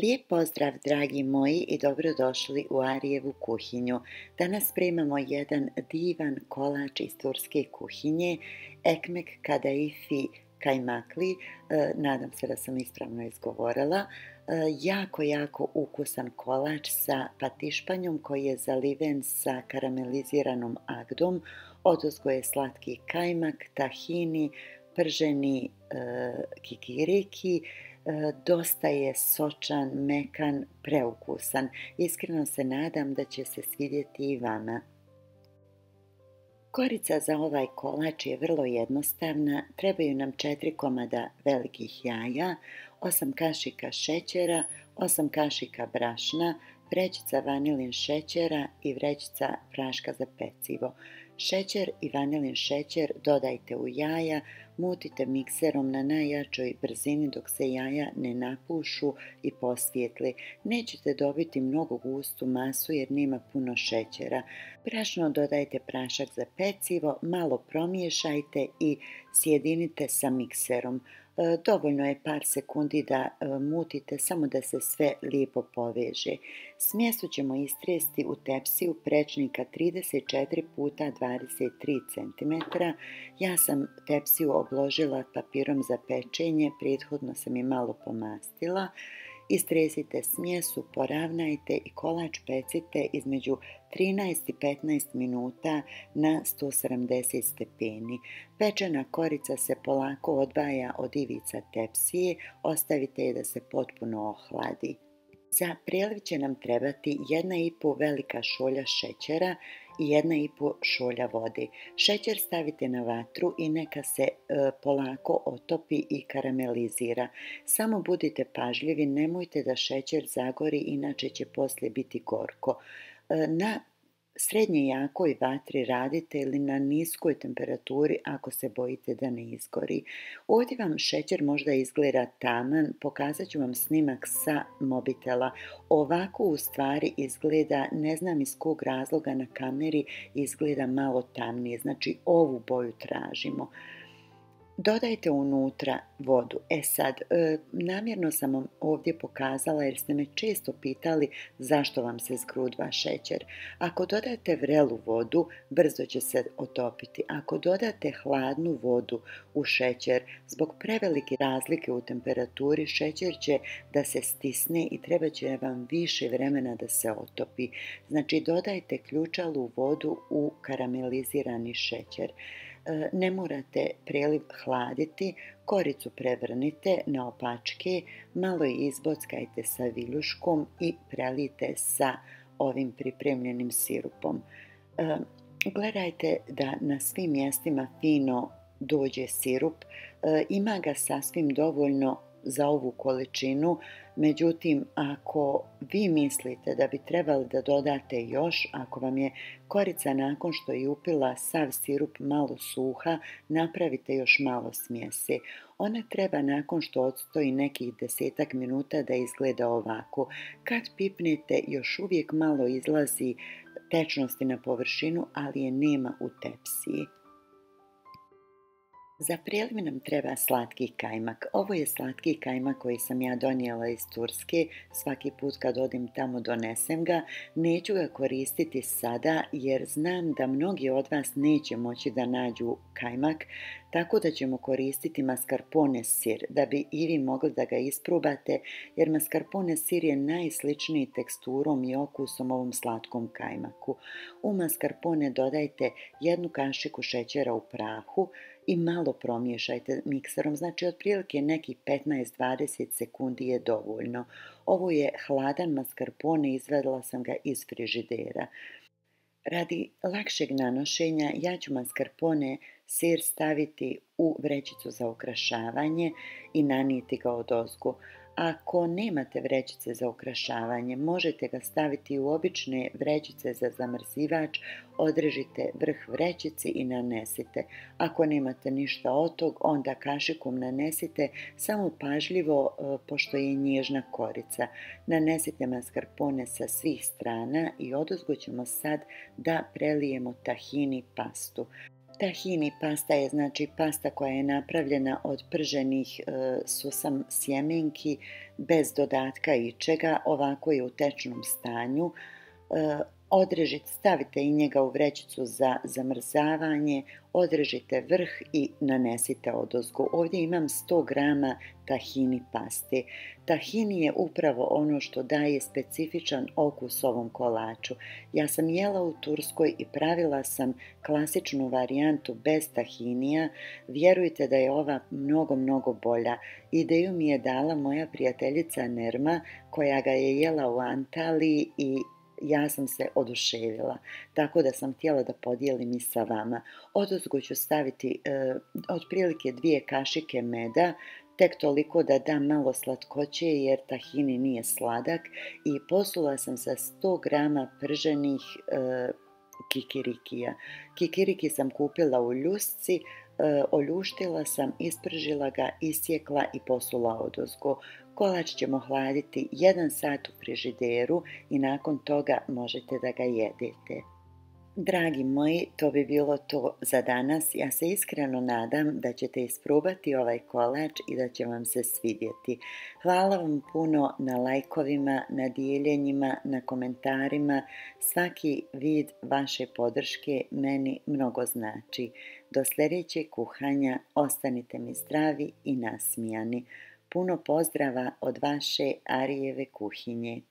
Lijep pozdrav, dragi moji, i dobrodošli u Arijevu kuhinju. Danas spremamo jedan divan kolač iz turske kuhinje, ekmek kadaifi kajmakli. Nadam se da sam ispravno izgovorila. Jako ukusan kolač sa patišpanjom koji je zaliven sa karameliziranom agdom. Odozgo je slatki kajmak, tahini, prženi kikiriki. Dosta je sočan, mekan, preukusan. Iskreno se nadam da će se svidjeti i vama. Korica za ovaj kolač je vrlo jednostavna. Trebaju nam 4 komada velikih jaja, 8 kašika šećera, 8 kašika brašna, vrećica vanilin šećera i vrećica praška za pecivo. Šećer i vanilin šećer dodajte u jaja, mutite mikserom na najjačoj brzini dok se jaja ne napušu i posvijetli. Nećete dobiti mnogo gustu masu jer nema puno šećera. Brašno dodajte prašak za pecivo, malo promiješajte i sjedinite sa mikserom. Dovoljno je par sekundi da mutite, samo da se sve lijepo poveže. Smjesu ćemo istresti u tepsiju prečnika 34 puta 23 cm. Ja sam tepsiju obložila papirom za pečenje, prethodno sam je malo pomastila. Istresite smjesu, poravnajte i kolač pecite između 13 i 15 minuta na 170 stepeni. Pečena korica se polako odvaja od ivica tepsije, ostavite je da se potpuno ohladi. Za preliv će nam trebati 1,5 velika šolja šećera i 1,5 šolja vode. Šećer stavite na vatru i neka se polako otopi i karamelizira. Samo budite pažljivi, nemojte da šećer zagori, inače će poslije biti gorko. Na srednje jakoj vatri radite ili na niskoj temperaturi ako se bojite da ne izgori. Ovdje vam šećer možda izgleda taman, pokazat ću vam snimak sa mobitela. Ovako u stvari izgleda, ne znam iz kog razloga na kameri izgleda malo tamnije, znači ovu boju tražimo. Dodajte unutra vodu. Sad, namjerno sam vam ovdje pokazala jer ste me često pitali zašto vam se zgrudva šećer. Ako dodate vrelu vodu, brzo će se otopiti. Ako dodate hladnu vodu u šećer, zbog prevelike razlike u temperaturi, šećer će da se stisne i treba će vam više vremena da se otopi. Znači, dodajte ključalu vodu u karamelizirani šećer. Ne morate preliv hladiti, koricu prevrnite na opačke, malo je izbockajte sa viljuškom i prelijte sa ovim pripremljenim sirupom. Gledajte da na svim mjestima fino dođe sirup, ima ga sasvim dovoljno za ovu količinu, međutim ako vi mislite da bi trebali da dodate još, ako vam je korica nakon što je upila sav sirup malo suha, napravite još malo smjese. Ona treba nakon što odstoji nekih 10 minuta da izgleda ovako. Kad pipnete još uvijek malo izlazi tečnosti na površinu, ali je nema u tepsiji. Za preliv nam treba slatki kajmak. Ovo je slatki kajmak koji sam ja donijela iz Turske. Svaki put kad odim tamo donesem ga. Neću ga koristiti sada jer znam da mnogi od vas neće moći da nađu kajmak, tako da ćemo koristiti mascarpone sir da bi i vi mogli da ga isprobate, jer mascarpone sir je najsličniji teksturom i okusom ovom slatkom kajmaku. U mascarpone dodajte 1 kašiku šećera u prahu i malo promiješajte mikserom, znači otprilike nekih 15-20 sekundi je dovoljno. Ovo je hladan mascarpone, izvadila sam ga iz frižidera. Radi lakšeg nanošenja ja ću mascarpone sir staviti u vrećicu za ukrašavanje i nanijeti ga odozgo. Ako nemate vrećice za ukrašavanje, možete ga staviti u obične vrećice za zamrzivač, odrežite vrh vrećici i nanesite. Ako nemate ništa od tog, onda kašikom nanesite, samo pažljivo pošto je nježna korica. Nanesite mascarpone sa svih strana i odozgo ćemo sad da prelijemo tahini pastu. Tahini pasta je znači pasta koja je napravljena od prženih susam sjemenki bez dodatka ičega, ovako je u tečnom stanju. Odrežite, stavite i njega u vrećicu za zamrzavanje, odrežite vrh i nanesite odozgo. Ovdje imam 100 grama tahini paste. Tahini je upravo ono što daje specifičan okus ovom kolaču. Ja sam jela u Turskoj i pravila sam klasičnu varijantu bez tahinija. Vjerujte da je ova mnogo bolja. Ideju mi je dala moja prijateljica Nerma koja ga je jela u Antaliji i ja sam se oduševila, tako da sam htjela da podijelim i sa vama. Odozgo ću staviti otprilike 2 kašike meda, tek toliko da dam malo slatkoće jer tahini nije sladak, i posula sam sa 100 grama prženih kikirikija. Kikiriki sam kupila u ljusci, oljuštila sam, ispržila ga, isjekla i posula odozgo. Kolač ćemo hladiti 1 sat u frižideru i nakon toga možete da ga jedete. Dragi moji, to bi bilo to za danas. Ja se iskreno nadam da ćete isprobati ovaj kolač i da će vam se svidjeti. Hvala vam puno na lajkovima, na dijeljenjima, na komentarima. Svaki vid vaše podrške meni mnogo znači. Do sljedećeg kuhanja ostanite mi zdravi i nasmijani. Puno pozdrava od vaše Arijeve kuhinje.